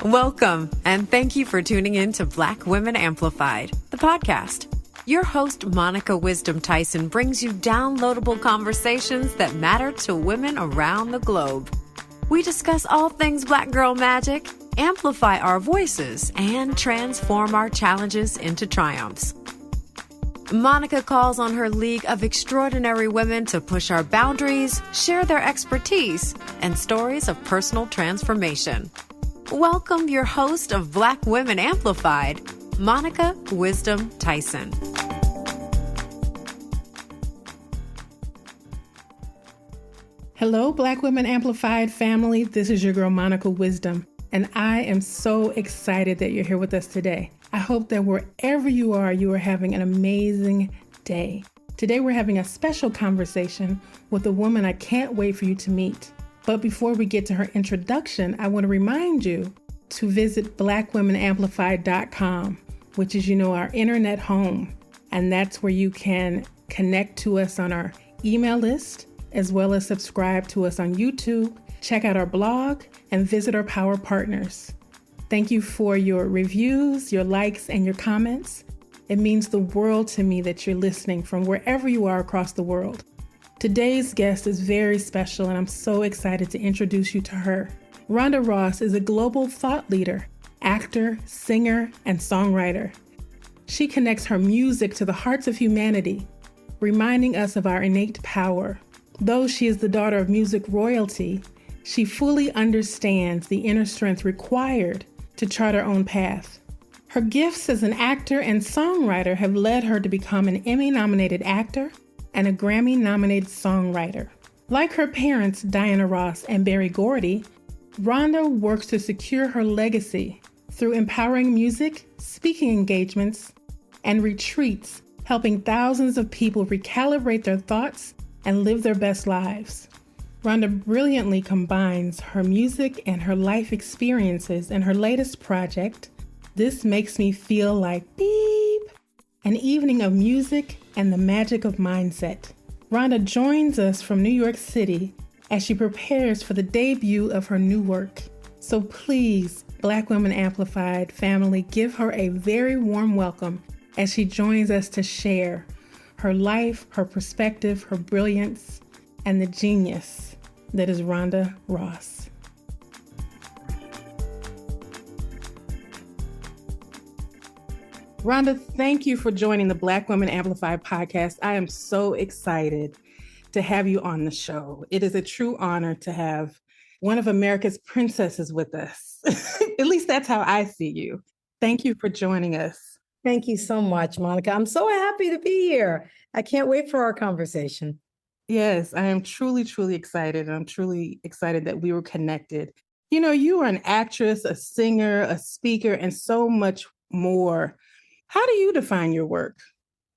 Welcome, and thank you for tuning in to Black Women Amplified, the podcast. Your host, Monica Wisdom Tyson, brings you downloadable conversations that matter to women around the globe. We discuss all things Black girl magic, amplify our voices, and transform our challenges into triumphs. Monica calls on her league of extraordinary women to push our boundaries, share their expertise, and stories of personal transformation. Welcome your host of Black Women Amplified, Monica Wisdom Tyson. Hello, Black Women Amplified family. This is your girl, Monica Wisdom, and I am so excited that you're here with us today. I hope that wherever you are having an amazing day. Today, we're having a special conversation with a woman I can't wait for you to meet. But before we get to her introduction, I want to remind you to visit blackwomenamplified.com, which is, our internet home. And that's where you can connect to us on our email list, as well as subscribe to us on YouTube, check out our blog, and visit our power partners. Thank you for your reviews, your likes, and your comments. It means the world to me that you're listening from wherever you are across the world. Today's guest is very special, and I'm so excited to introduce you to her. Rhonda Ross is a global thought leader, actor, singer, and songwriter. She connects her music to the hearts of humanity, reminding us of our innate power. Though she is the daughter of music royalty, she fully understands the inner strength required to chart her own path. Her gifts as an actor and songwriter have led her to become an Emmy-nominated actor and a Grammy-nominated songwriter. Like her parents, Diana Ross and Berry Gordy, Rhonda works to secure her legacy through empowering music, speaking engagements, and retreats, helping thousands of people recalibrate their thoughts and live their best lives. Rhonda brilliantly combines her music and her life experiences in her latest project, This Makes Me Feel Like Beep, an evening of music and the magic of mindset. Rhonda joins us from New York City as she prepares for the debut of her new work. So please, Black Women Amplified family, give her a very warm welcome as she joins us to share her life, her perspective, her brilliance, and the genius that is Rhonda Ross. Rhonda, thank you for joining the Black Women Amplified podcast. I am so excited to have you on the show. It is a true honor to have one of America's princesses with us. At least that's how I see you. Thank you for joining us. Thank you so much, Monica. I'm so happy to be here. I can't wait for our conversation. Yes, I am truly, truly excited. I'm truly excited that we were connected. You are an actress, a singer, a speaker, and so much more. How do you define your work?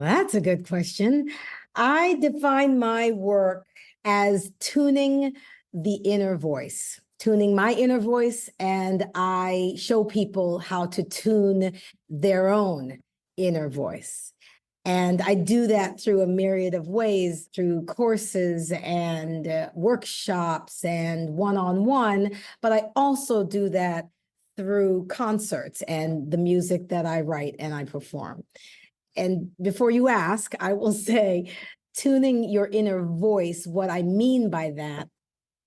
That's a good question. I define my work as tuning the inner voice, tuning my inner voice, and I show people how to tune their own inner voice. And I do that through a myriad of ways, through courses and workshops and one-on-one, but I also do that through concerts and the music that I write and I perform. And before you ask, I will say, tuning your inner voice, what I mean by that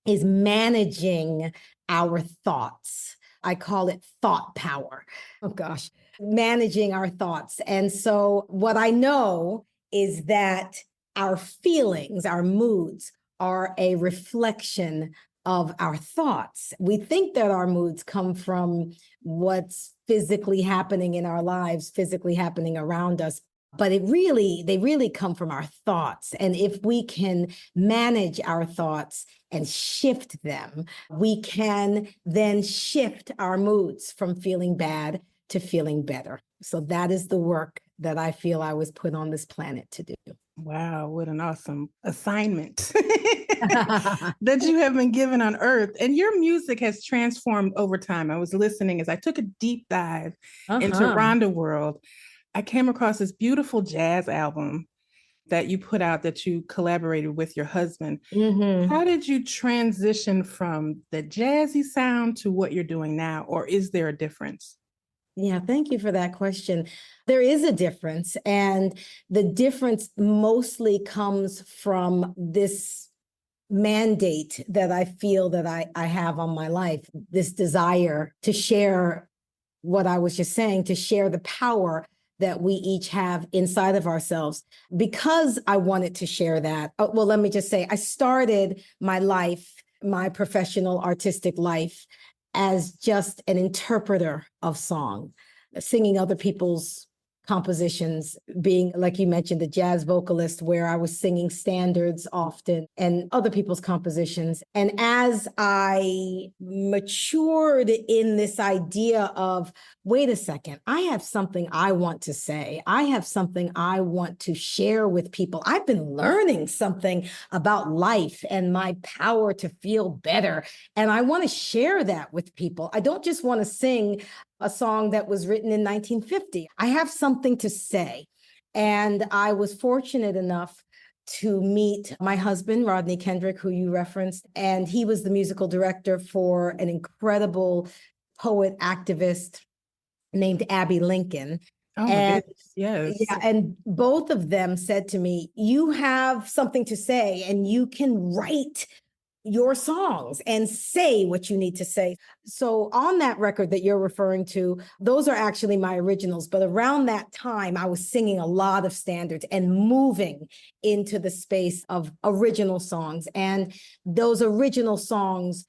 is managing our thoughts. I call it thought power. Oh gosh, managing our thoughts. And so what I know is that our feelings, our moods are a reflection of our thoughts. We think that our moods come from what's physically happening in our lives, physically happening around us, but they really come from our thoughts. And if we can manage our thoughts and shift them, we can then shift our moods from feeling bad to feeling better. So that is the work that I feel I was put on this planet to do. Wow, what an awesome assignment that you have been given on Earth. And your music has transformed over time. I was listening as I took a deep dive into Rhonda World. I came across this beautiful jazz album that you put out that you collaborated with your husband. Mm-hmm. How did you transition from the jazzy sound to what you're doing now, or is there a difference? Yeah, thank you for that question. There is a difference, and the difference mostly comes from this mandate that I feel that I have on my life, this desire to share what I was just saying, to share the power that we each have inside of ourselves. Because I wanted to share that, well, let me just say, I started my life, my professional artistic life, as just an interpreter of song, singing other people's compositions, being, like you mentioned, the jazz vocalist, where I was singing standards often and other people's compositions. And as I matured in this idea of, wait a second, I have something I want to say, I have something I want to share with people. I've been learning something about life and my power to feel better. And I want to share that with people. I don't just want to sing a song that was written in 1950. I have something to say. And I was fortunate enough to meet my husband, Rodney Kendrick, who you referenced, and he was the musical director for an incredible poet activist named Abby Lincoln. Oh my And goodness, yes. yeah, and both of them said to me, you have something to say and you can write your songs and say what you need to say. So on that record that you're referring to, those are actually my originals. But around that time, I was singing a lot of standards and moving into the space of original songs. And those original songs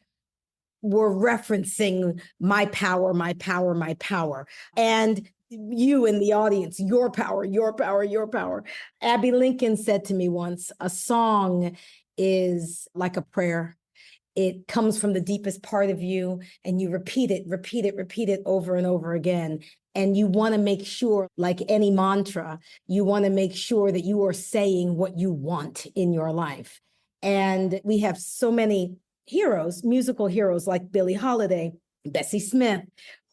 were referencing my power, my power, my power. And you in the audience, your power, your power, your power. Abby Lincoln said to me once, a song is like a prayer. It comes from the deepest part of you, and you repeat it, repeat it, repeat it over and over again. And you want to make sure, like any mantra, you want to make sure that you are saying what you want in your life. And we have so many heroes, musical heroes like Billie Holiday, Bessie Smith,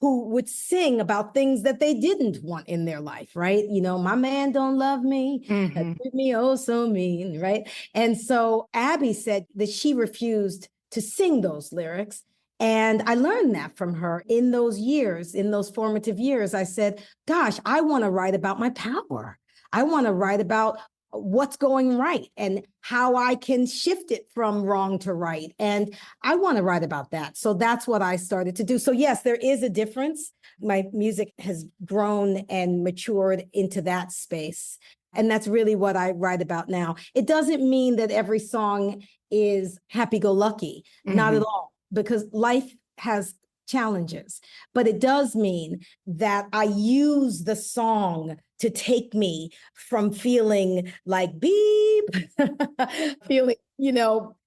who would sing about things that they didn't want in their life, right? You know, my man don't love me, treat me oh so mean, right? And so Abby said that she refused to sing those lyrics. And I learned that from her in those years, in those formative years. I said, gosh, I want to write about my power. I want to write about what's going right and how I can shift it from wrong to right. And I want to write about that. So that's what I started to do. So yes, there is a difference. My music has grown and matured into that space. And that's really what I write about now. It doesn't mean that every song is happy-go-lucky, not at all, because life has challenges. But it does mean that I use the song to take me from feeling like beep, feeling,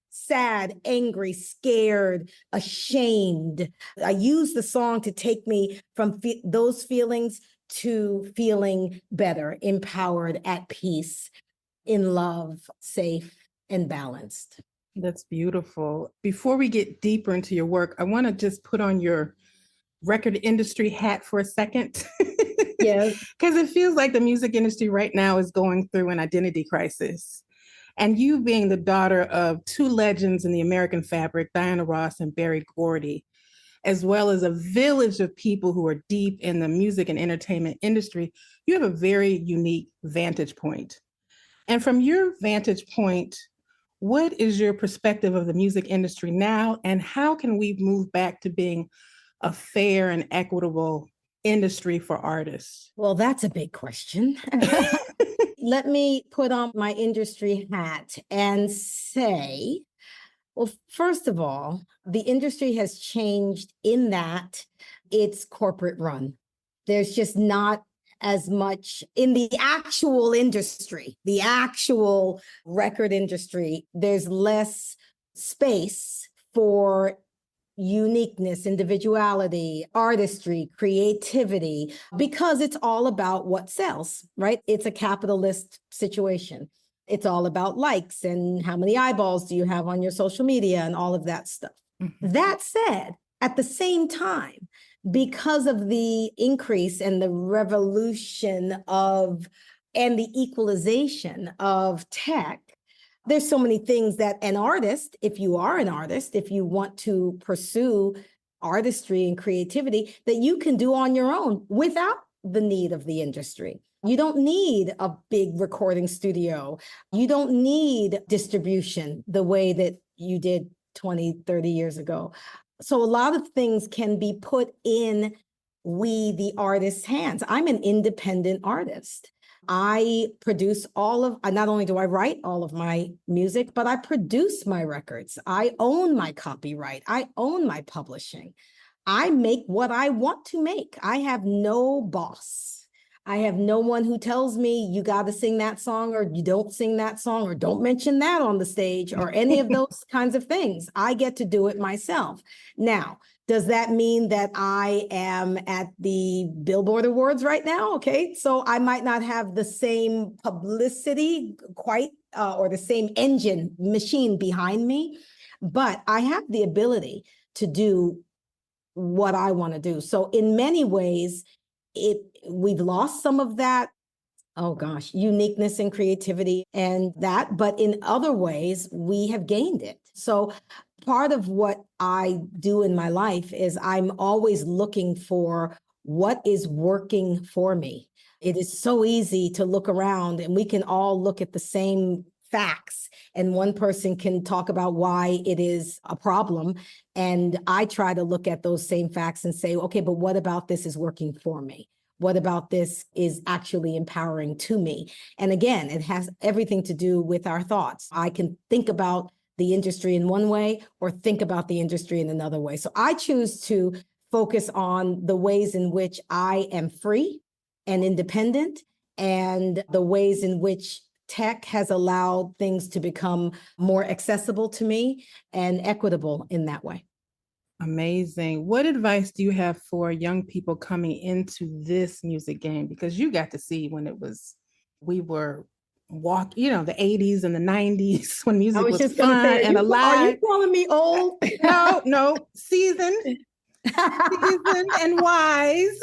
sad, angry, scared, ashamed. I use the song to take me from those feelings to feeling better, empowered, at peace, in love, safe, and balanced. That's beautiful. Before we get deeper into your work, I want to just put on your record industry hat for a second. Yes. Because it feels like the music industry right now is going through an identity crisis. And you being the daughter of two legends in the American fabric, Diana Ross and Berry Gordy, as well as a village of people who are deep in the music and entertainment industry, you have a very unique vantage point. And from your vantage point, what is your perspective of the music industry now, and how can we move back to being a fair and equitable industry for artists? Well, that's a big question. Let me put on my industry hat and say, well, first of all, the industry has changed in that it's corporate run. There's just not as much in the actual industry, the actual record industry. There's less space for uniqueness, individuality, artistry, creativity, because it's all about what sells, right? It's a capitalist situation. It's all about likes and how many eyeballs do you have on your social media and all of that stuff. That said, at the same time, because of the increase and the revolution of and the equalization of tech, there's so many things that an artist, if you are an artist, if you want to pursue artistry and creativity, that you can do on your own without the need of the industry. You don't need a big recording studio. You don't need distribution the way that you did 20, 30 years ago. So a lot of things can be put in the artist's hands. I'm an independent artist. I produce not only do I write all of my music, but I produce my records. I own my copyright. I own my publishing. I make what I want to make. I have no boss. I have no one who tells me you got to sing that song or you don't sing that song or don't mention that on the stage or any of those kinds of things. I get to do it myself. Now, does that mean that I am at the Billboard Awards right now? Okay, so I might not have the same publicity quite or the same engine machine behind me, but I have the ability to do what I want to do. So in many ways, we've lost some of that, oh gosh, uniqueness and creativity and that, but in other ways, we have gained it. So part of what I do in my life is I'm always looking for what is working for me. It is so easy to look around and we can all look at the same facts and one person can talk about why it is a problem. And I try to look at those same facts and say, okay, but what about this is working for me? What about this is actually empowering to me? And again, it has everything to do with our thoughts. I can think about the industry in one way or think about the industry in another way. So I choose to focus on the ways in which I am free and independent and the ways in which tech has allowed things to become more accessible to me and equitable in that way. Amazing. What advice do you have for young people coming into this music game? Because you got to see when we were the 80s and the 90s when music was just fun and alive. Are you calling me old? No, seasoned and wise.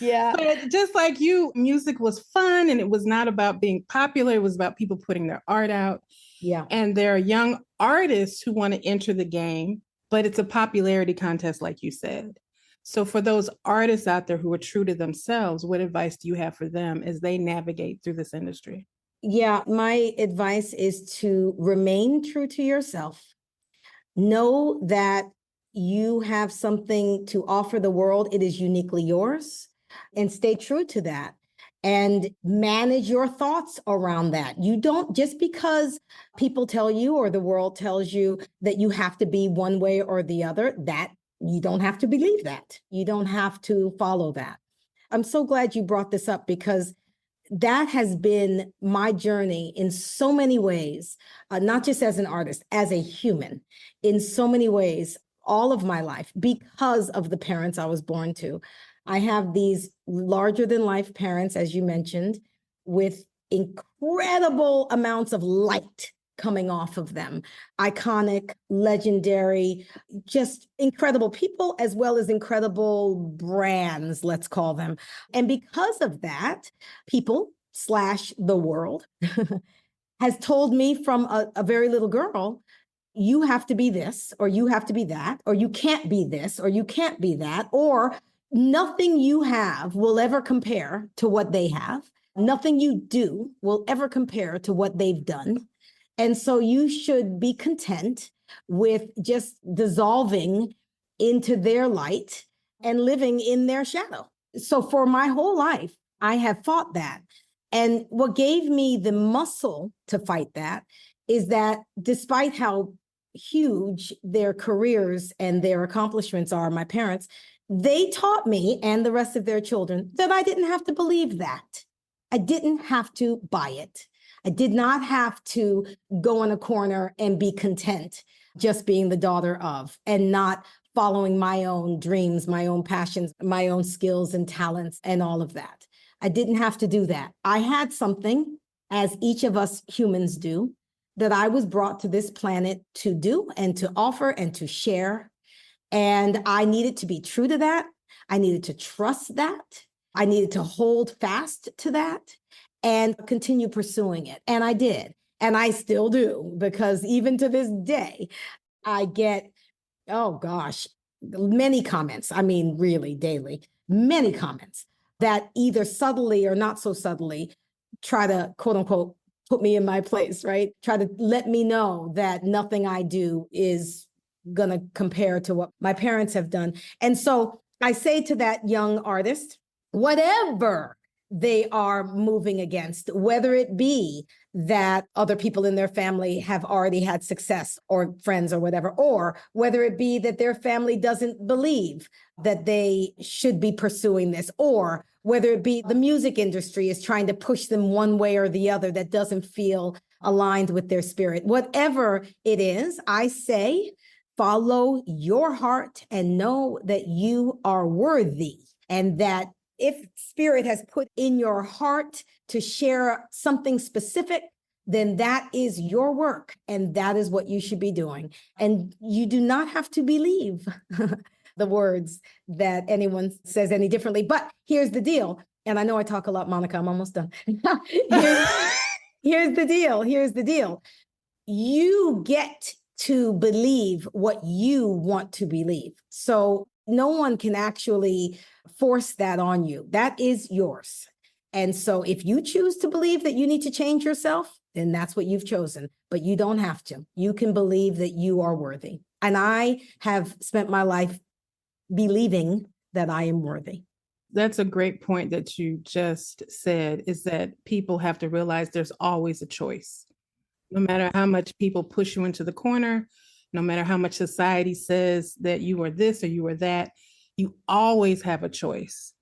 Yeah. But just like you, music was fun and it was not about being popular. It was about people putting their art out. Yeah. And there are young artists who want to enter the game, but it's a popularity contest, like you said. So for those artists out there who are true to themselves, what advice do you have for them as they navigate through this industry? Yeah, my advice is to remain true to yourself. Know that you have something to offer the world. It is uniquely yours, and stay true to that. And manage your thoughts around that. You don't, just because people tell you or the world tells you that you have to be one way or the other, that you don't have to believe that. You don't have to follow that. I'm so glad you brought this up because that has been my journey in so many ways, not just as an artist, as a human, in so many ways, all of my life, because of the parents I was born to. I have these larger than life parents, as you mentioned, with incredible amounts of light coming off of them. Iconic, legendary, just incredible people, as well as incredible brands, let's call them. And because of that, people / the world has told me from a very little girl, you have to be this, or you have to be that, or you can't be this, or you can't be that, or nothing you have will ever compare to what they have. Nothing you do will ever compare to what they've done. And so you should be content with just dissolving into their light and living in their shadow. So for my whole life, I have fought that. And what gave me the muscle to fight that is that despite how huge their careers and their accomplishments are, my parents, they taught me and the rest of their children that I didn't have to believe that. I didn't have to buy it. I did not have to go in a corner and be content just being the daughter of and not following my own dreams, my own passions, my own skills and talents and all of that. I didn't have to do that. I had something, as each of us humans do, that I was brought to this planet to do and to offer and to share. And I needed to be true to that. I needed to trust that. I needed to hold fast to that and continue pursuing it. And I did. And I still do, because even to this day, I get, oh gosh, many comments. I mean, really daily, many comments that either subtly or not so subtly try to, quote unquote, put me in my place, right? Try to let me know that nothing I do is going to compare to what my parents have done. And so I say to that young artist, whatever they are moving against, whether it be that other people in their family have already had success or friends or whatever, or whether it be that their family doesn't believe that they should be pursuing this, or whether it be the music industry is trying to push them one way or the other that doesn't feel aligned with their spirit. Whatever it is, I say, follow your heart and know that you are worthy, and that if spirit has put in your heart to share something specific, then that is your work and that is what you should be doing. And you do not have to believe the words that anyone says any differently. But here's the deal. And I know I talk a lot, Monica, I'm almost done. Here's the deal. Here's the deal. You get to believe what you want to believe. So no one can actually force that on you. That is yours. And so if you choose to believe that you need to change yourself, then that's what you've chosen. But you don't have to. You can believe that you are worthy. And I have spent my life believing that I am worthy. That's a great point that you just said, is that people have to realize there's always a choice. No matter how much people push you into the corner, no matter how much society says that you are this or you are that, you always have a choice.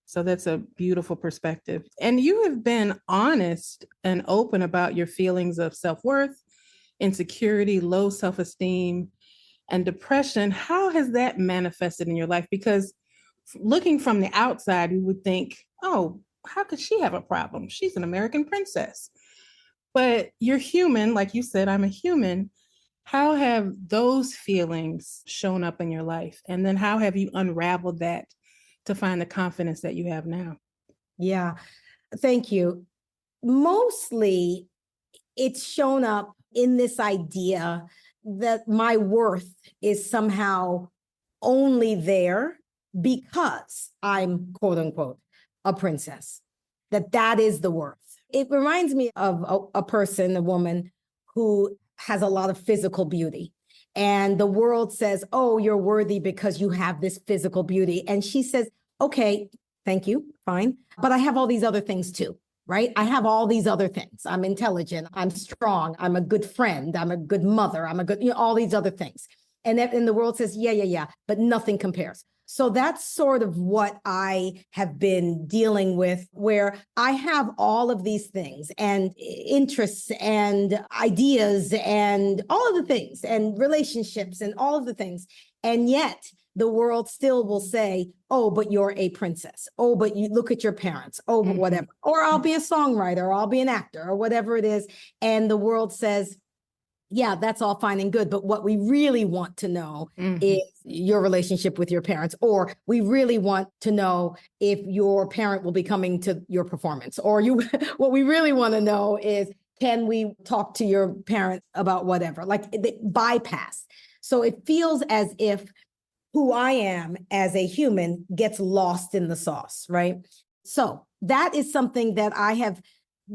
So that's a beautiful perspective. And you have been honest and open about your feelings of self-worth, insecurity, low self-esteem, and depression. How has that manifested in your life? Because looking from the outside, you would think, oh, how could she have a problem? She's an American princess. But you're human, like you said, I'm a human. How have those feelings shown up in your life? And then how have you unraveled that to find the confidence that you have now? Yeah, thank you. Mostly it's shown up in this idea that my worth is somehow only there because I'm, quote unquote, a princess, that is the worth. It reminds me of a person, a woman who has a lot of physical beauty. And the world says, oh, you're worthy because you have this physical beauty. And she says, okay, thank you, fine. But I have all these other things too, right? I have all these other things. I'm intelligent, I'm strong, I'm a good friend, I'm a good mother, I'm a good, all these other things. And the world says, yeah, but nothing compares. So that's sort of what I have been dealing with, where I have all of these things and interests and ideas and all of the things and relationships and all of the things. And yet the world still will say, oh, but you're a princess. Oh, but you look at your parents. Oh, but whatever. Or I'll be a songwriter, or I'll be an actor, or whatever it is. And the world says, yeah, that's all fine and good. But what we really want to know is your relationship with your parents, or we really want to know if your parent will be coming to your performance, or what we really want to know is, can we talk to your parents about whatever, like the bypass. So it feels as if who I am as a human gets lost in the sauce, right? So that is something that I have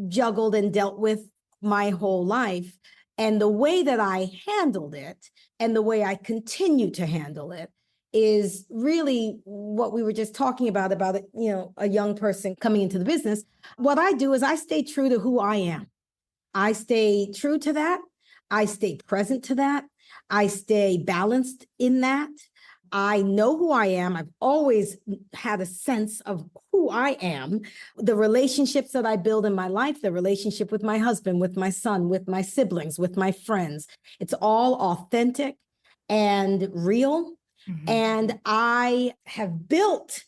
juggled and dealt with my whole life. And the way that I handled it and the way I continue to handle it is really what we were just talking about it, a young person coming into the business. What I do is I stay true to who I am. I stay true to that. I stay present to that. I stay balanced in that. I know who I am. I've always had a sense of who I am, the relationships that I build in my life, the relationship with my husband, with my son, with my siblings, with my friends. It's all authentic and real. And I have built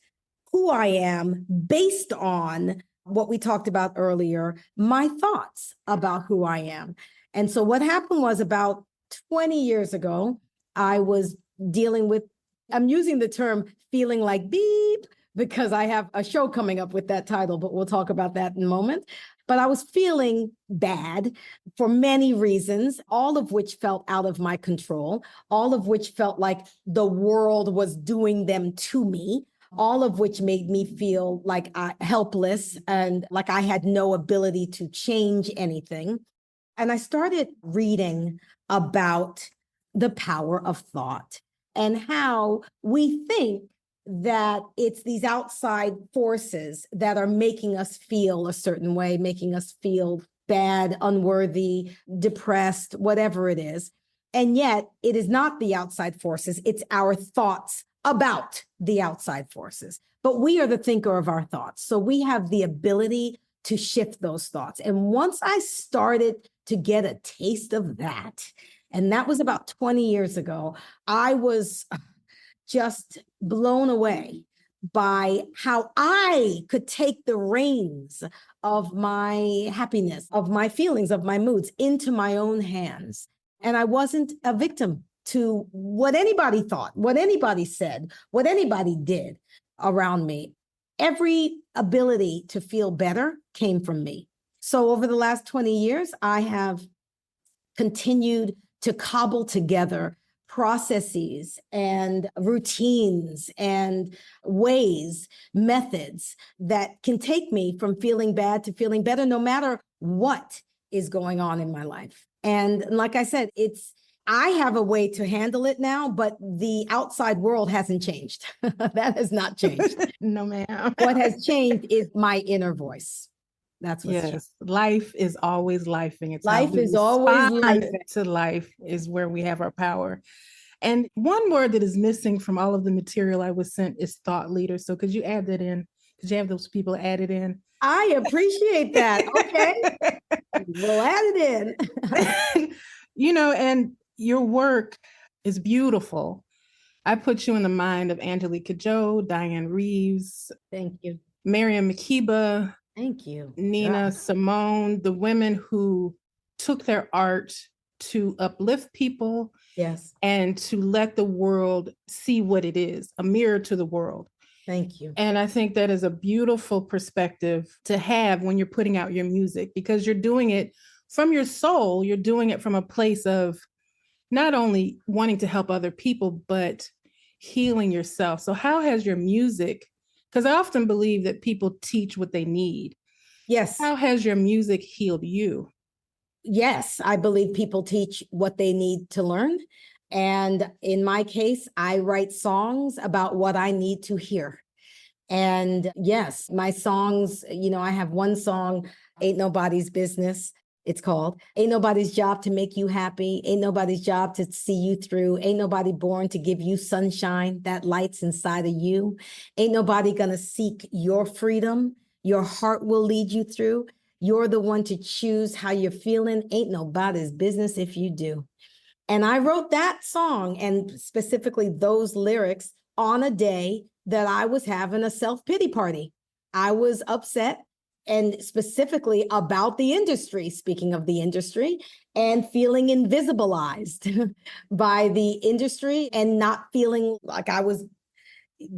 who I am based on what we talked about earlier, my thoughts about who I am. And so what happened was, about 20 years ago, I was dealing with, I'm using the term feeling like beep, because I have a show coming up with that title, but we'll talk about that in a moment. But I was feeling bad for many reasons, all of which felt out of my control, all of which felt like the world was doing them to me, all of which made me feel like helpless and like I had no ability to change anything. And I started reading about the power of thought and how we think that it's these outside forces that are making us feel a certain way, making us feel bad, unworthy, depressed, whatever it is. And yet it is not the outside forces, it's our thoughts about the outside forces. But we are the thinker of our thoughts. So we have the ability to shift those thoughts. And once I started to get a taste of that, and that was about 20 years ago, I was just blown away by how I could take the reins of my happiness, of my feelings, of my moods into my own hands. And I wasn't a victim to what anybody thought, what anybody said, what anybody did around me. Every ability to feel better came from me. So over the last 20 years, I have continued to cobble together processes and routines and ways, methods that can take me from feeling bad to feeling better, no matter what is going on in my life. And like I said, I have a way to handle it now, but the outside world hasn't changed. That has not changed. No, ma'am. What has changed is my inner voice. That's what's changed. Yes, life is always lifing. It's Life how we is always respond life. to life is where we have our power. And one word that is missing from all of the material I was sent is thought leader. So could you add that in? Could you have those people added in? I appreciate that. Okay. We'll add it in. And your work is beautiful. I put you in the mind of Angelica Jo, Diane Reeves. Thank you. Miriam Makeba. Thank you. Nina Simone, the women who took their art to uplift people. Yes. And to let the world see what it is, a mirror to the world. Thank you. And I think that is a beautiful perspective to have when you're putting out your music, because you're doing it from your soul. You're doing it from a place of not only wanting to help other people, but healing yourself. So how has your music, because I often believe that people teach what they need. Yes. How has your music healed you? Yes, I believe people teach what they need to learn. And in my case, I write songs about what I need to hear. And yes, my songs, I have one song, Ain't Nobody's Business. It's called Ain't Nobody's Job to Make You Happy. Ain't nobody's job to see you through. Ain't nobody born to give you sunshine that lights inside of you. Ain't nobody gonna seek your freedom. Your heart will lead you through. You're the one to choose how you're feeling. Ain't nobody's business if you do. And I wrote that song and specifically those lyrics on a day that I was having a self-pity party. I was upset and specifically about the industry, speaking of the industry, and feeling invisibilized by the industry and not feeling like I was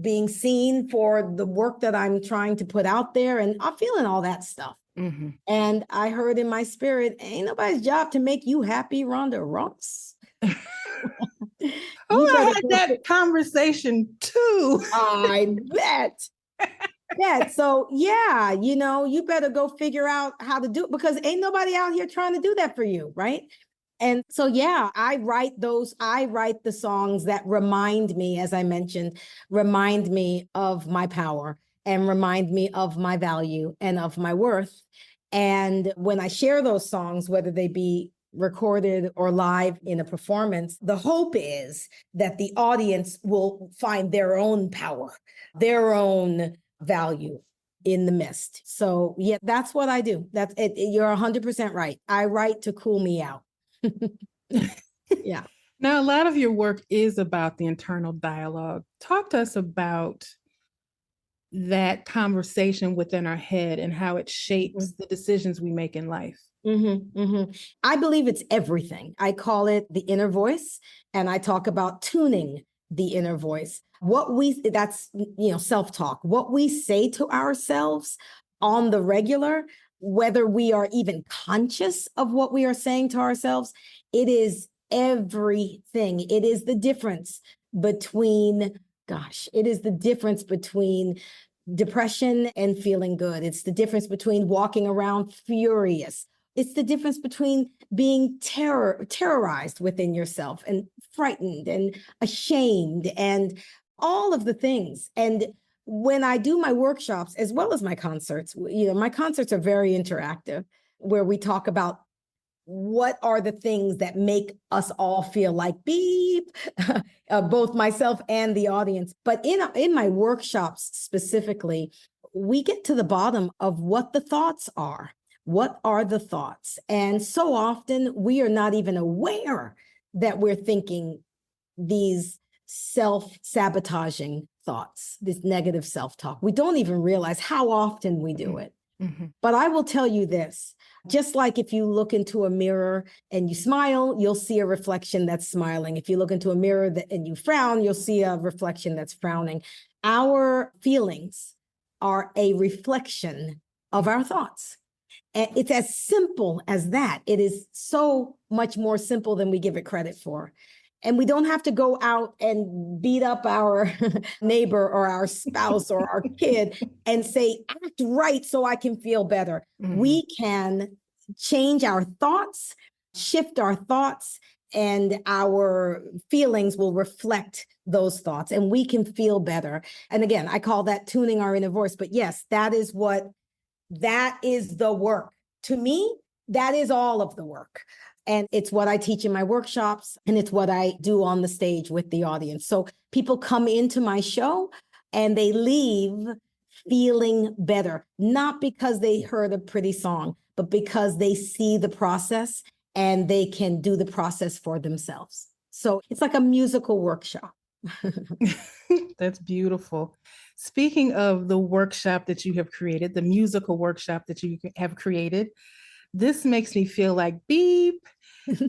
being seen for the work that I'm trying to put out there. And I'm feeling all that stuff. Mm-hmm. And I heard in my spirit, ain't nobody's job to make you happy, Rhonda Ross. I had that conversation too. I bet. So yeah, you better go figure out how to do it, because ain't nobody out here trying to do that for you, right? And so yeah, I write the songs that remind me, as I mentioned, remind me of my power and remind me of my value and of my worth. And when I share those songs, whether they be recorded or live in a performance, the hope is that the audience will find their own power, their own value in the midst. So yeah, that's what I do. That's it. You're 100% right. I write to cool me out. Yeah. Now, a lot of your work is about the internal dialogue. Talk to us about that conversation within our head and how it shapes the decisions we make in life. I believe it's everything. I call it the inner voice, and I talk about tuning the inner voice. That's, self-talk, what we say to ourselves on the regular, whether we are even conscious of what we are saying to ourselves, it is everything. It is the difference between, it is the difference between depression and feeling good. It's the difference between walking around furious. It's the difference between being terrorized within yourself and frightened and ashamed and all of the things. And when I do my workshops as well as my concerts, my concerts are very interactive, where we talk about what are the things that make us all feel like beep, both myself and the audience. But in my workshops specifically, we get to the bottom of what the thoughts are. What are the thoughts? And so often we are not even aware that we're thinking these self-sabotaging thoughts, this negative self-talk. We don't even realize how often we do it. Mm-hmm. But I will tell you this, just like if you look into a mirror and you smile, you'll see a reflection that's smiling. If you look into a mirror and you frown, you'll see a reflection that's frowning. Our feelings are a reflection of our thoughts. And it's as simple as that. It is so much more simple than we give it credit for. And we don't have to go out and beat up our neighbor or our spouse or our kid and say, act right so I can feel better. Mm-hmm. We can change our thoughts, shift our thoughts, and our feelings will reflect those thoughts and we can feel better. And again, I call that tuning our inner voice. But yes, that is the work. To me, that is all of the work. And it's what I teach in my workshops, and it's what I do on the stage with the audience. So people come into my show and they leave feeling better, not because they heard a pretty song, but because they see the process and they can do the process for themselves. So it's like a musical workshop. That's beautiful. Speaking of the workshop that you have created, the musical workshop that you have created, this makes me feel like beep,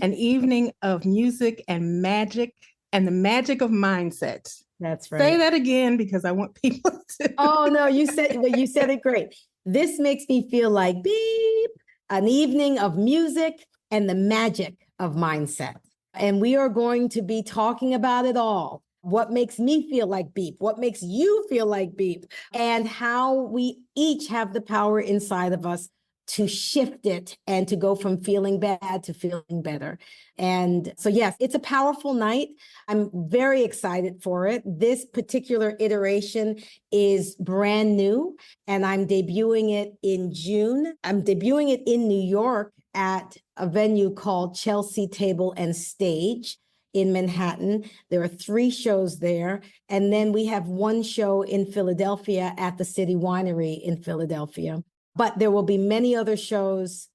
an evening of music and magic and the magic of mindset. That's right. Say that again because I want people to. Oh, no, you said it great. This makes me feel like beep, an evening of music and the magic of mindset. And we are going to be talking about it all. What makes me feel like beep? What makes you feel like beep? And how we each have the power inside of us to shift it and to go from feeling bad to feeling better. And so, yes, it's a powerful night. I'm very excited for it. This particular iteration is brand new, and I'm debuting it in June. I'm debuting it in New York at a venue called Chelsea Table and Stage in Manhattan. There are 3 shows there. And then we have 1 show in Philadelphia at the City Winery in Philadelphia. But there will be many other shows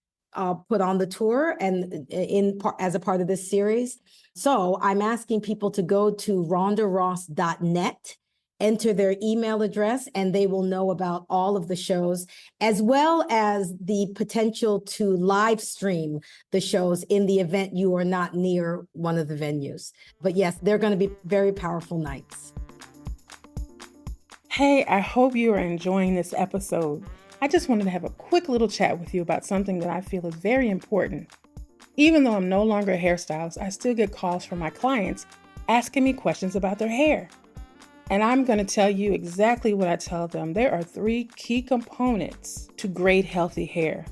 put on the tour and as a part of this series. So I'm asking people to go to rhondaross.net, enter their email address, and they will know about all of the shows, as well as the potential to live stream the shows in the event you are not near one of the venues. But yes, they're going to be very powerful nights. Hey, I hope you are enjoying this episode. I just wanted to have a quick little chat with you about something that I feel is very important. Even though I'm no longer a hairstylist, I still get calls from my clients asking me questions about their hair. And I'm going to tell you exactly what I tell them. There are 3 key components to great, healthy hair.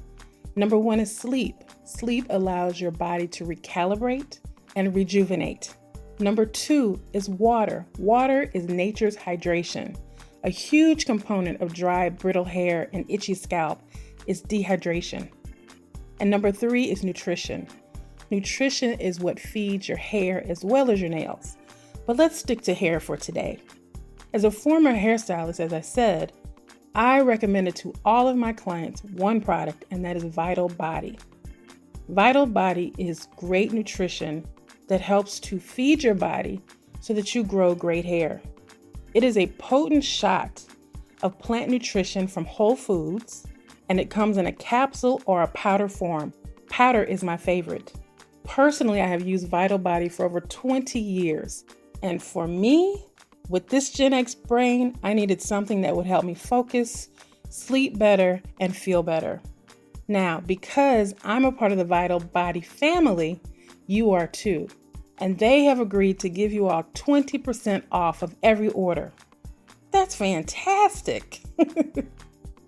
Number 1 is sleep. Sleep allows your body to recalibrate and rejuvenate. Number 2 is water. Water is nature's hydration. A huge component of dry, brittle hair and itchy scalp is dehydration. And number 3 is nutrition. Nutrition is what feeds your hair as well as your nails. But let's stick to hair for today. As a former hairstylist, as I said, I recommended to all of my clients one product, and that is Vital Body. Vital Body is great nutrition that helps to feed your body so that you grow great hair. It is a potent shot of plant nutrition from Whole Foods, and it comes in a capsule or a powder form. Powder is my favorite. Personally, I have used Vital Body for over 20 years. And for me, With this Gen X brain, I needed something that would help me focus, sleep better, and feel better. Now, because I'm a part of the Vital Body family, you are too. And they have agreed to give you all 20% off of every order. That's fantastic.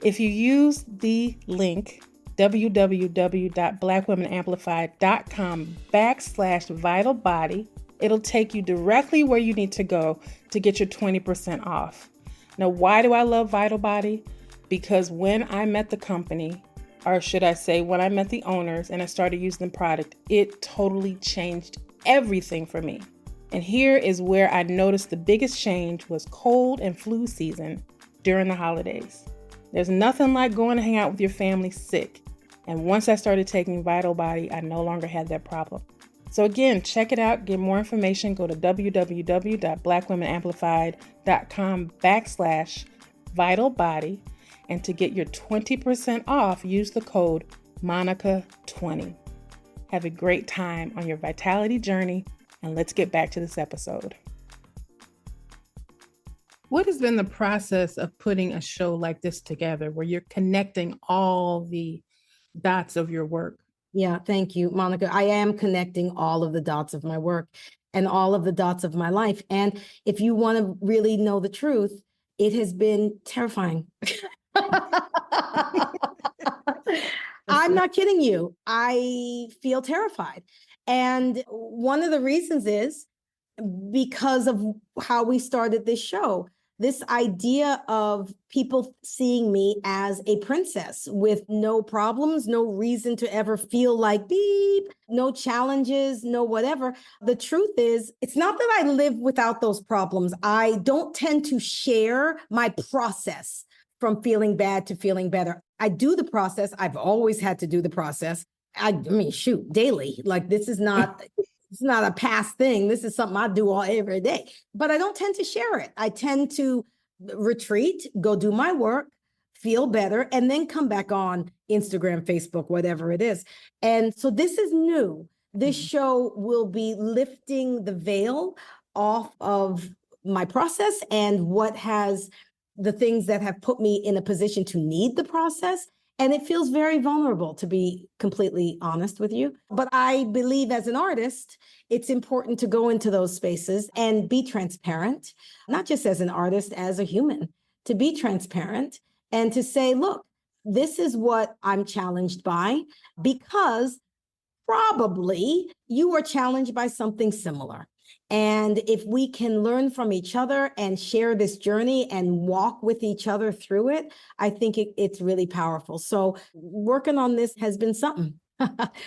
If you use the link www.blackwomenamplified.com/vitalbody, it'll take you directly where you need to go to get your 20% off. Now, why do I love Vital Body? Because when I met the company, or should I say when I met the owners and I started using the product, it totally changed everything for me. And here is where I noticed the biggest change was cold and flu season during the holidays. There's nothing like going to hang out with your family sick. And once I started taking Vital Body, I no longer had that problem. So again, check it out. Get more information. Go to www.blackwomenamplified.com/vitalbody. And to get your 20% off, use the code MONICA20. Have a great time on your vitality journey. And let's get back to this episode. What has been the process of putting a show like this together where you're connecting all the dots of your work? Yeah, thank you, Monica. I am connecting all of the dots of my work and all of the dots of my life. And if you want to really know the truth, it has been terrifying. I'm not kidding you. I feel terrified. And one of the reasons is because of how we started this show. This idea of people seeing me as a princess with no problems, no reason to ever feel like beep, no challenges, no whatever. The truth is, it's not that I live without those problems. I don't tend to share my process from feeling bad to feeling better. I do the process. I've always had to do the process. I mean, shoot, daily. Like this is not... It's not a past thing. This is something I do every day, but I don't tend to share it. I tend to retreat, go do my work, feel better, and then come back on Instagram, Facebook, whatever it is. And so this is new. This show will be lifting the veil off of my process and the things that have put me in a position to need the process. And it feels very vulnerable, to be completely honest with you. But I believe as an artist, it's important to go into those spaces and be transparent, not just as an artist, as a human, to be transparent and to say, look, this is what I'm challenged by, because probably you were challenged by something similar. And if we can learn from each other and share this journey and walk with each other through it, I think it's really powerful. So working on this has been something, but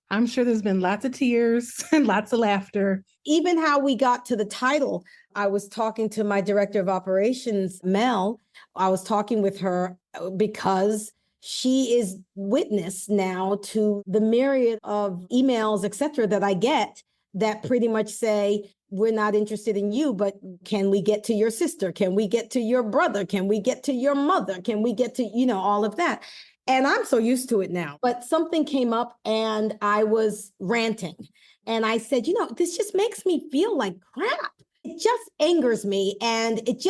I'm sure there's been lots of tears and lots of laughter. Even how we got to the title, I was talking to my director of operations, Mel. I was talking with her because she is witness now to the myriad of emails, et cetera, that I get that pretty much say, we're not interested in you, but can we get to your sister? Can we get to your brother? Can we get to your mother? Can we get to, all of that? And I'm so used to it now. But something came up and I was ranting. And I said, this just makes me feel like crap. It just angers me. And it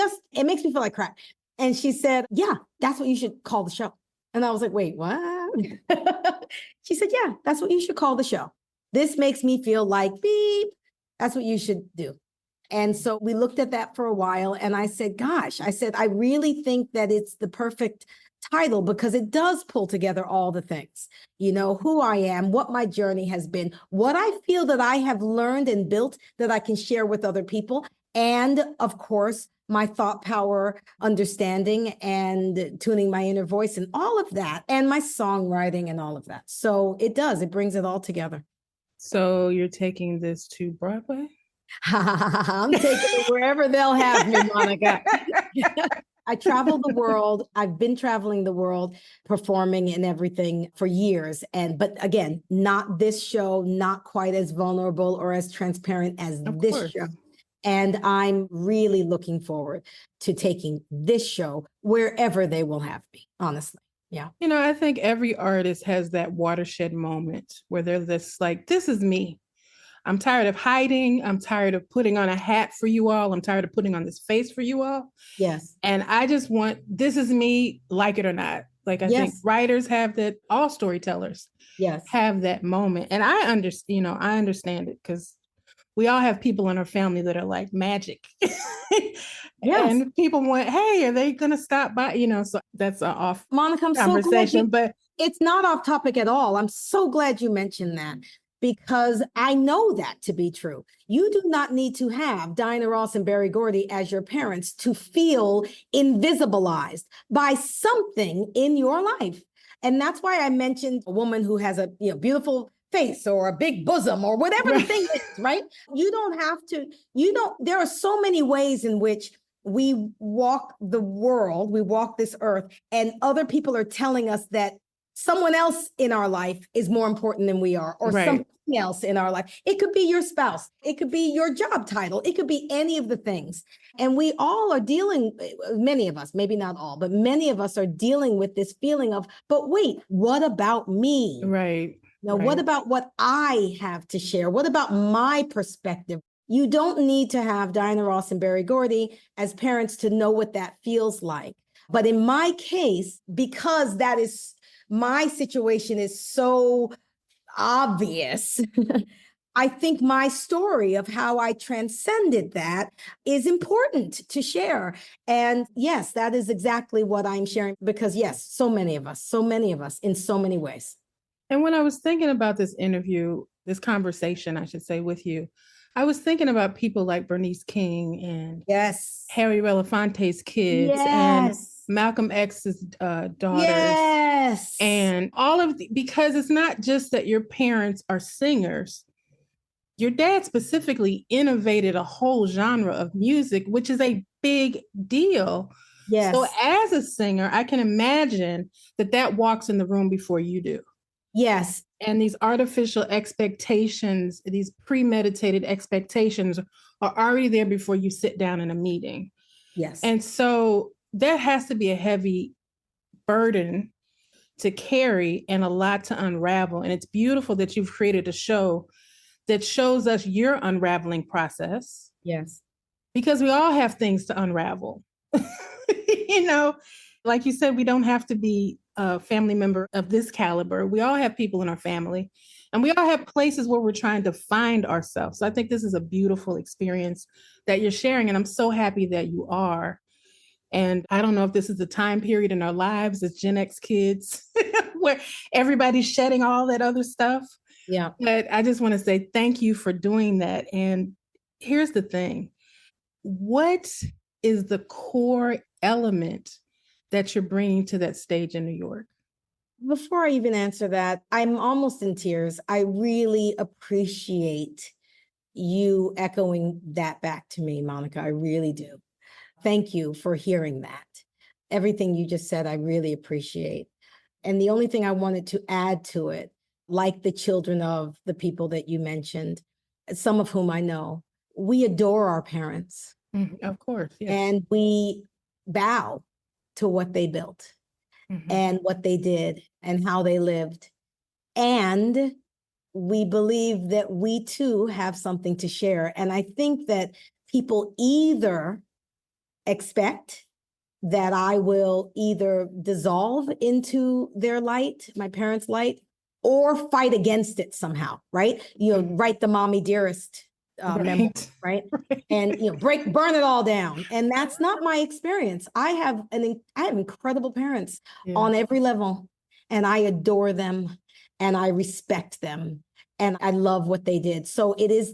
makes me feel like crap. And she said, yeah, that's what you should call the show. And I was like, wait, what? She said, yeah, that's what you should call the show. This makes me feel like beep. That's what you should do. And so we looked at that for a while. And I said, I really think that it's the perfect title because it does pull together all the things, who I am, what my journey has been, what I feel that I have learned and built that I can share with other people. And of course, my thought power, understanding and tuning my inner voice and all of that, and my songwriting and all of that. So it brings it all together. So you're taking this to Broadway? I'm taking it wherever they'll have me, Monica. I travel the world. I've been traveling the world, performing and everything for years. But again, not this show, not quite as vulnerable or as transparent as this show. And I'm really looking forward to taking this show wherever they will have me, honestly. Yeah. I think every artist has that watershed moment where they're this is me. I'm tired of hiding. I'm tired of putting on a hat for you all. I'm tired of putting on this face for you all. Yes. And I just want, this is me, like it or not. Like, I think Yes. writers have that, all storytellers Yes. have that moment. And I understand, I understand it because we all have people in our family that are like magic. Yes. And people want, hey, are they going to stop by? So that's an off Monica, I'm so glad conversation, but it's not off topic at all. I'm so glad you mentioned that because I know that to be true. You do not need to have Diana Ross and Berry Gordy as your parents to feel invisibilized by something in your life. And that's why I mentioned a woman who has a beautiful face or a big bosom or whatever the thing is, right? You don't have to, there are so many ways in which we walk the world, we walk this earth, and other people are telling us that someone else in our life is more important than we are, or something else in our life. It could be your spouse. It could be your job title. It could be any of the things. And we all are dealing, many of us, maybe not all, but many of us are dealing with this feeling of, but wait, what about me? right. Now, what about what I have to share? What about my perspective? You don't need to have Diana Ross and Berry Gordy as parents to know what that feels like. But in my case, because that is my situation is so obvious, I think my story of how I transcended that is important to share. And yes, that is exactly what I'm sharing because yes, so many of us in so many ways. And when I was thinking about this interview, this conversation, I should say, with you, I was thinking about people like Bernice King and yes, Harry Belafonte's kids and yes, Malcolm X's daughters. yes, and all of because it's not just that your parents are singers. Your dad specifically innovated a whole genre of music, which is a big deal. yes. So as a singer, I can imagine that walks in the room before you do. Yes. And these artificial expectations, these premeditated expectations are already there before you sit down in a meeting. Yes. And so that has to be a heavy burden to carry and a lot to unravel. And it's beautiful that you've created a show that shows us your unraveling process. Yes. Because we all have things to unravel. Like you said, we don't have to be a family member of this caliber. We all have people in our family and we all have places where we're trying to find ourselves. So I think this is a beautiful experience that you're sharing. And I'm so happy that you are. And I don't know if this is the time period in our lives as Gen X kids where everybody's shedding all that other stuff. Yeah. But I just want to say thank you for doing that. And here's the thing. What is the core element that you're bringing to that stage in New York? Before I even answer that, I'm almost in tears. I really appreciate you echoing that back to me, Monica. I really do. Thank you for hearing that. Everything you just said, I really appreciate. And the only thing I wanted to add to it, like the children of the people that you mentioned, some of whom I know, we adore our parents. Of course, yes. And we bow to what they built and what they did and how they lived. And we believe that we too have something to share. And I think that people either expect that I will either dissolve into their light, my parents' light, or fight against it somehow, right? Write the mommy dearest memoir, right? And burn it all down. And that's not my experience. I have incredible parents on every level, and I adore them and I respect them. And I love what they did. So it's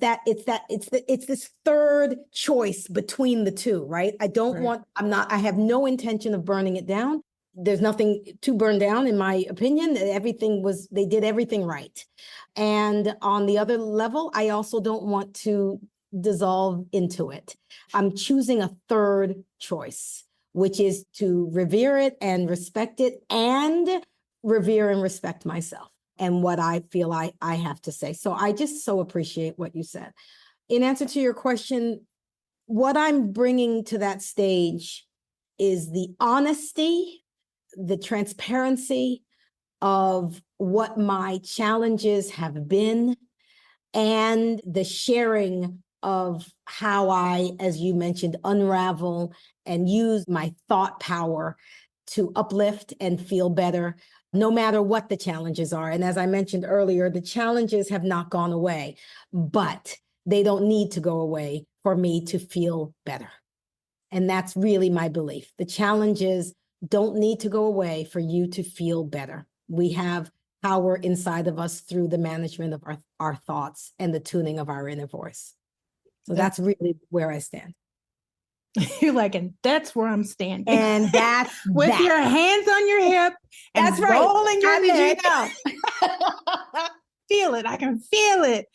this third choice between the two, right? I have no intention of burning it down. There's nothing to burn down, in my opinion. They did everything right. And on the other level, I also don't want to dissolve into it. I'm choosing a third choice, which is to revere it and respect it and revere and respect myself and what I feel I have to say. So I just so appreciate what you said. In answer to your question, what I'm bringing to that stage is the honesty, the transparency of what my challenges have been, and the sharing of how I, as you mentioned, unravel and use my thought power to uplift and feel better, no matter what the challenges are. And as I mentioned earlier, the challenges have not gone away, but they don't need to go away for me to feel better. And that's really my belief. The challenges don't need to go away for you to feel better. We have power inside of us through the management of our thoughts and the tuning of our inner voice. So that's really where I stand. You're like, and that's where I'm standing. And that's with your hands on your hip and that's right. rolling your neck. You Feel it. I can feel it.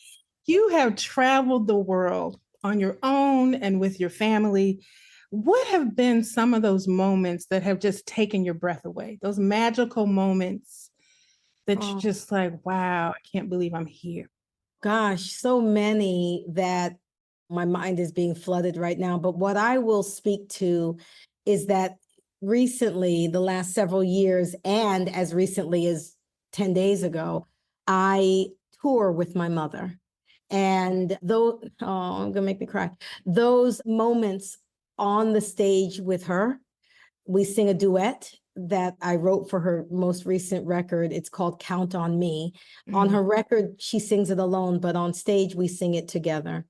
You have traveled the world on your own and with your family. What have been some of those moments that have just taken your breath away? Those magical moments that you're just like, wow, I can't believe I'm here. Gosh, so many that my mind is being flooded right now. But what I will speak to is that recently, the last several years, and as recently as 10 days ago, I tour with my mother. And though, I'm gonna make me cry. Those moments on the stage with her, we sing a duet that I wrote for her most recent record. It's called Count on Me. Mm-hmm. On her record, she sings it alone, but on stage, we sing it together.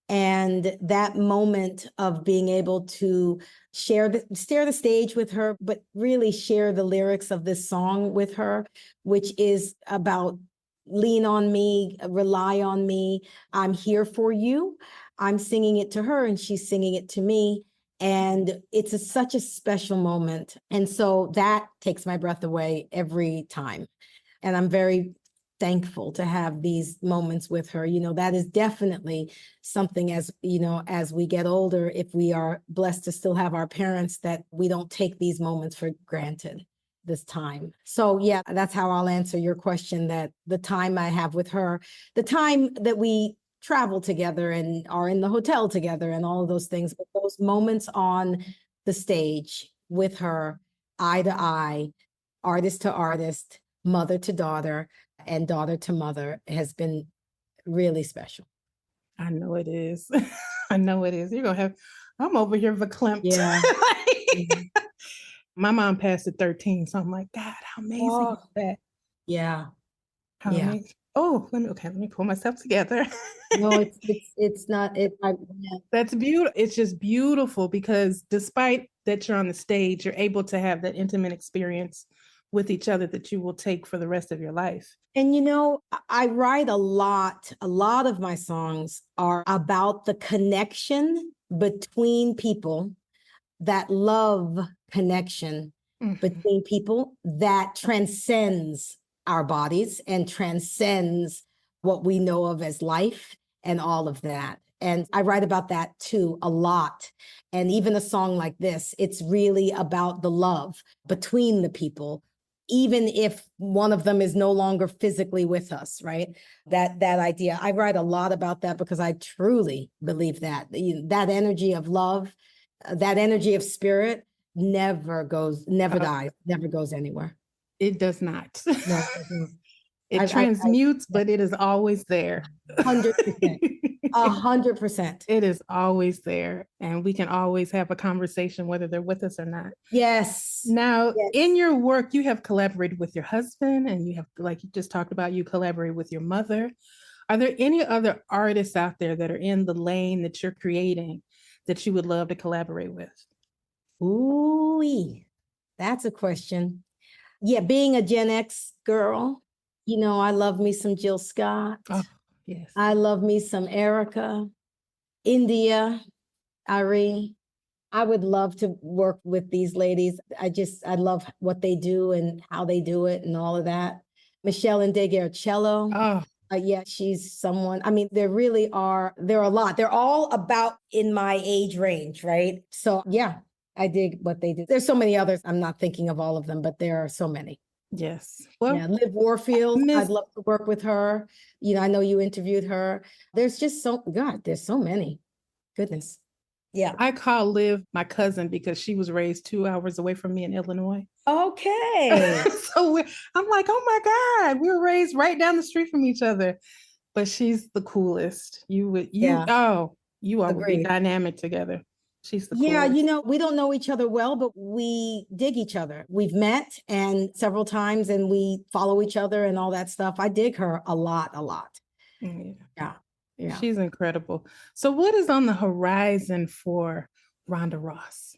And that moment of being able to share the stage with her, but really share the lyrics of this song with her, which is about lean on me, rely on me, I'm here for you. I'm singing it to her and she's singing it to me. And it's such a special moment. And so that takes my breath away every time. And I'm very thankful to have these moments with her. You know, that is definitely something, as you know, as we get older, if we are blessed to still have our parents, that we don't take these moments for granted, this time. So yeah, that's how I'll answer your question, that the time I have with her, the time that we travel together and are in the hotel together and all of those things, but those moments on the stage with her, eye to eye, artist to artist, mother to daughter, and daughter to mother, has been really special. I know it is. I know it is. You're going to have, I'm over here verklempt. Yeah. My mom passed at 13. So I'm like, God, how amazing is that? Yeah. How amazing. Oh, let me pull myself together. No, it's not. That's beautiful. It's just beautiful because despite that you're on the stage, you're able to have that intimate experience with each other that you will take for the rest of your life. And you know, I write a lot of my songs are about the connection between people, that love connection between people that transcends our bodies and transcends what we know of as life and all of that. And I write about that too a lot. And even a song like this, it's really about the love between the people, even if one of them is no longer physically with us, right? That idea. I write a lot about that because I truly believe that energy of love, that energy of spirit never dies, never goes anywhere. It does not. No. It transmutes, but it is always there. 100%. 100%. It is always there. And we can always have a conversation, whether they're with us or not. Yes. Now, in your work, you have collaborated with your husband, and you have, like you just talked about, you collaborate with your mother. Are there any other artists out there that are in the lane that you're creating that you would love to collaborate with? Ooh, that's a question. Yeah, being a Gen X girl, you know, I love me some Jill Scott. Oh, yes. I love me some Erica, India, Ari. I would love to work with these ladies. I love what they do and how they do it and all of that. Michelle Ndegeocello. Oh. Yeah, she's someone, I mean, there are a lot. They're all about in my age range, right? So yeah, I dig what they do. There's so many others. I'm not thinking of all of them, but there are so many. Yes. Well, yeah, Liv Warfield, I'd love to work with her. You know, I know you interviewed her. There's just there's so many. Goodness. Yeah. I call Liv my cousin because she was raised 2 hours away from me in Illinois. Okay. So I'm like, oh my God, we were raised right down the street from each other. but she's the coolest. Yeah, You all would be agreed. dynamic together. She's the Yeah, coolest. we don't know each other well, but we dig each other. We've met and several times and we follow each other and all that stuff. I dig her a lot, a lot. Yeah. Yeah. Yeah. She's incredible. So what is on the horizon for Rhonda Ross?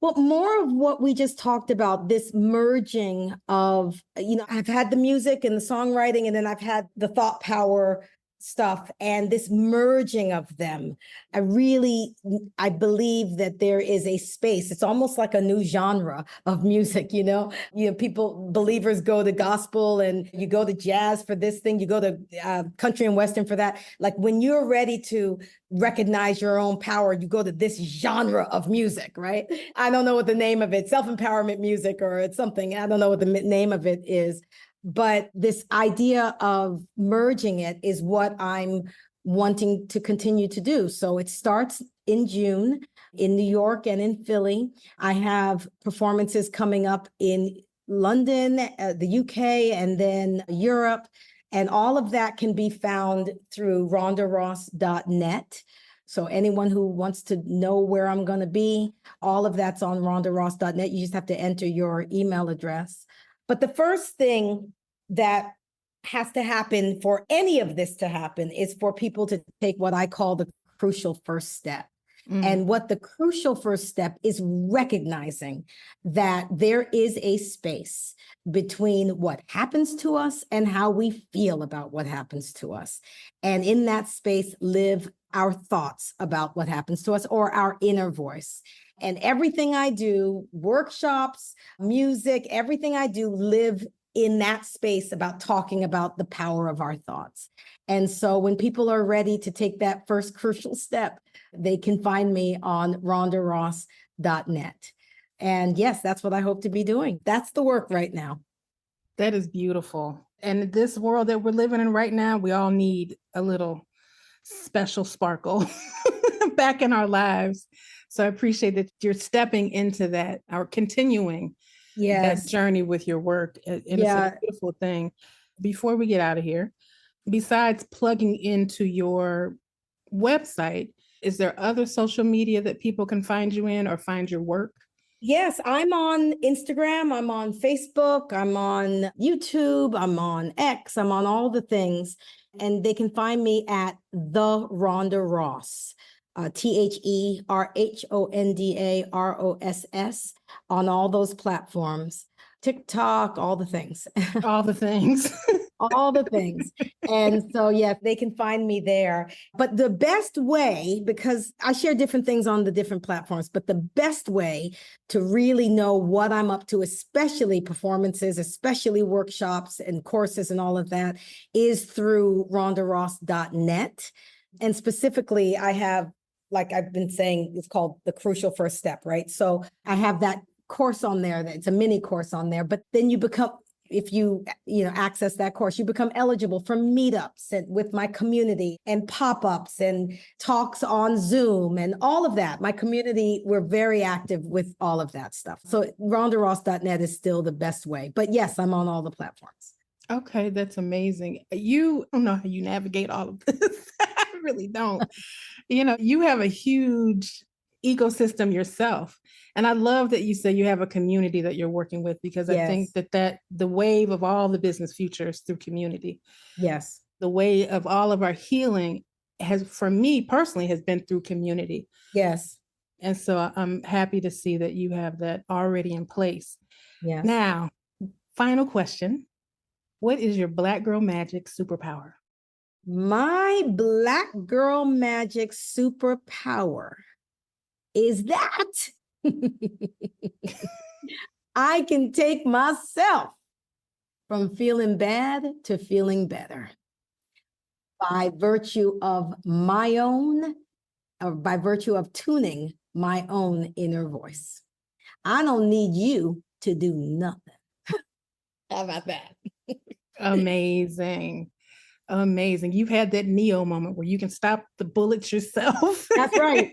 Well, more of what we just talked about, this merging of, I've had the music and the songwriting, and then I've had the thought power stuff and this merging of them. I believe that there is a space. It's almost like a new genre of music, believers go to gospel and you go to jazz for this thing, you go to country and Western for that. Like when you're ready to recognize your own power, you go to this genre of music, right? I don't know what the name of it, self-empowerment music, or it's something. I don't know what the name of it is. But this idea of merging it is what I'm wanting to continue to do. So it starts in June in New York and in Philly. I have performances coming up in London, the UK, and then Europe. And all of that can be found through rhondaross.net. So anyone who wants to know where I'm going to be, all of that's on rhondaross.net. You just have to enter your email address. But the first thing that has to happen for any of this to happen is for people to take what I call the crucial first step. And what the crucial first step is recognizing that there is a space between what happens to us and how we feel about what happens to us. And in that space, live our thoughts about what happens to us, or our inner voice. And everything I do, workshops, music, everything I do, live in that space about talking about the power of our thoughts. And so when people are ready to take that first crucial step, they can find me on rhondaross.net. And yes, that's what I hope to be doing. That's the work right now. That is beautiful. And this world that we're living in right now, we all need a little special sparkle back in our lives. So I appreciate that you're stepping into that, or continuing that journey with your work. And it's a beautiful thing. Before we get out of here, besides plugging into your website, is there other social media that people can find you in or find your work? Yes, I'm on Instagram, I'm on Facebook, I'm on YouTube, I'm on X, I'm on all the things. And they can find me at The Rhonda Ross, TheRhondaRoss on all those platforms, TikTok, all the things. All the things. All the things. And so, yeah, they can find me there. But the best way, because I share different things on the different platforms, but the best way to really know what I'm up to, especially performances, especially workshops and courses and all of that, is through rhondaross.net. And specifically, I have, like I've been saying, it's called the crucial first step, right? So I have that course on there. It's a mini course on there, but then you become, if you access that course, you become eligible for meetups with my community and pop-ups and talks on Zoom and all of that. My community, we're very active with all of that stuff. So rhondaross.net is still the best way. But yes, I'm on all the platforms. Okay, that's amazing. I don't know how you navigate all of this. I really don't. You have a huge ecosystem yourself. And I love that you say you have a community that you're working with, because I think that the wave of all the business futures through community. Yes. The way of all of our healing for me personally, has been through community. Yes. And so I'm happy to see that you have that already in place. Yes. Now, final question. What is your Black girl magic superpower? My Black girl magic superpower is that I can take myself from feeling bad to feeling better by virtue of by virtue of tuning my own inner voice. I don't need you to do nothing. How about that? Amazing. Amazing. You've had that Neo moment where you can stop the bullets yourself. That's right.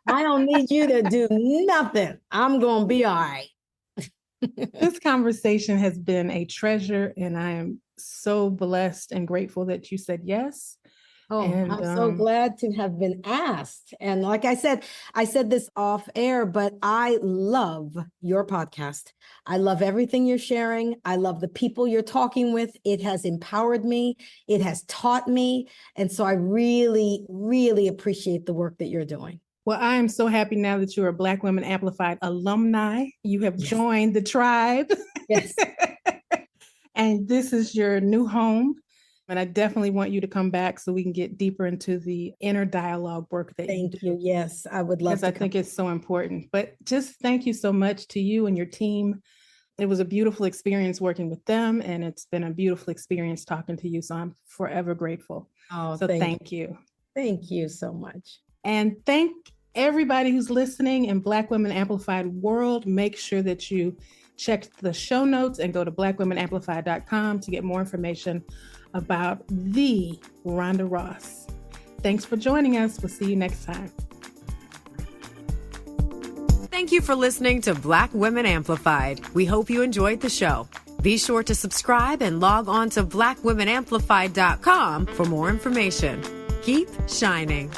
I don't need you to do nothing. I'm going to be all right. This conversation has been a treasure, and I am so blessed and grateful that you said yes. Oh, And I'm so glad to have been asked. And like I said this off air, but I love your podcast. I love everything you're sharing. I love the people you're talking with. It has empowered me. It has taught me. And so I really, really appreciate the work that you're doing. Well, I am so happy now that you're a Black Women Amplified alumni. You have Yes. joined the tribe. Yes. And this is your new home. And I definitely want you to come back so we can get deeper into the inner dialogue work that you do. Thank you. Yes, I would love to. Because I think it's so important. But just thank you so much to you and your team. It was a beautiful experience working with them, and it's been a beautiful experience talking to you. So I'm forever grateful. Oh, so thank you. Thank you so much. And thank everybody who's listening in Black Women Amplified world. Make sure that you check the show notes and go to blackwomenamplified.com to get more information about the Rhonda Ross. Thanks for joining us. We'll see you next time. Thank you for listening to Black Women Amplified. We hope you enjoyed the show. Be sure to subscribe and log on to blackwomenamplified.com for more information. Keep shining.